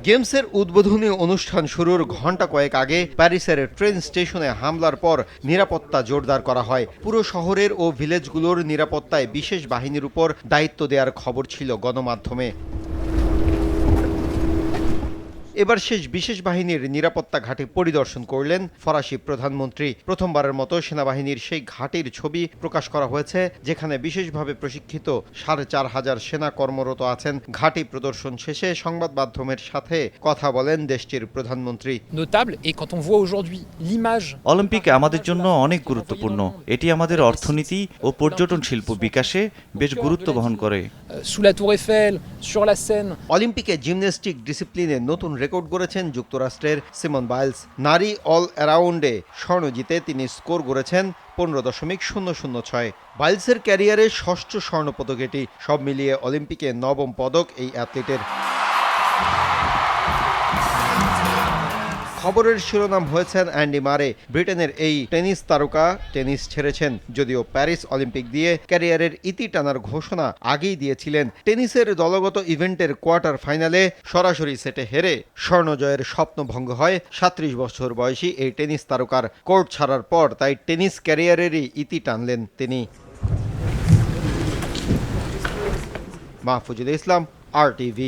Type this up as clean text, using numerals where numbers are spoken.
গেমসের উদ্বোধনী অনুষ্ঠান শুরুর ঘণ্টা কয়েক আগে প্যারিসের ট্রেন স্টেশনে হামলার পর নিরাপত্তা জোরদার করা হয়। পুরো শহরের ও ভিলেজগুলোর নিরাপত্তায় বিশেষ বাহিনীর উপর দায়িত্ব দেওয়ার খবর ছিল গণমাধ্যমে। এবার শেষ বিশেষ বাহিনীর নিরাপত্তা ঘাঁটি পরিদর্শন করলেন ফরাসি প্রধানমন্ত্রী। প্রথমবারের মতো সেনাবাহিনীর সেই ঘাঁটির ছবি প্রকাশ করা হয়েছে, যেখানে বিশেষভাবে প্রশিক্ষিত ৪,৫০০ সেনা কর্মরত আছেন। ঘাঁটি প্রদর্শন শেষে সংবাদ মাধ্যমের সাথে কথা বলেন দেশটির প্রধানমন্ত্রী। অলিম্পিক আমাদের জন্য অনেক গুরুত্বপূর্ণ। এটি আমাদের অর্থনীতি ও পর্যটন শিল্প বিকাশে বেশ গুরুত্ব বহন করে। অলিম্পিকে জিমন্যাস্টিক ডিসিপ্লিনে নতুন রেকর্ড গড়েছেন যুক্তরাষ্ট্রের সিমন বাইলস। নারী অল অ্যারাউন্ডে স্বর্ণ জিতে তিনি স্কোর গড়েছেন 15.006। বাইলসের ক্যারিয়ারে ষষ্ঠ স্বর্ণপদক এটি। সব মিলিয়ে অলিম্পিকে নবম পদক এই অ্যাথলিটের। খবরের শিরোনাম হয়েছেন অ্যান্ডি মারে। ব্রিটেনের এই টেনিস তারকা টেনিস ছেড়েছেন, যদিও প্যারিস অলিম্পিক দিয়ে ক্যারিয়ারের ইতি টানার ঘোষণা আগেই দিয়েছিলেন। টেনিসের দলগত ইভেন্টের কোয়ার্টার ফাইনালে সরাসরি সেটে হেরে স্বর্ণজয়ের স্বপ্নভঙ্গ হয় 37 বছর বয়সী এই টেনিস তারকার। কোর্ট ছাড়ার পর তাই টেনিস ক্যারিয়ারেরই ইতি টানলেন তিনি। মাহফুজুল ইসলাম, RTV।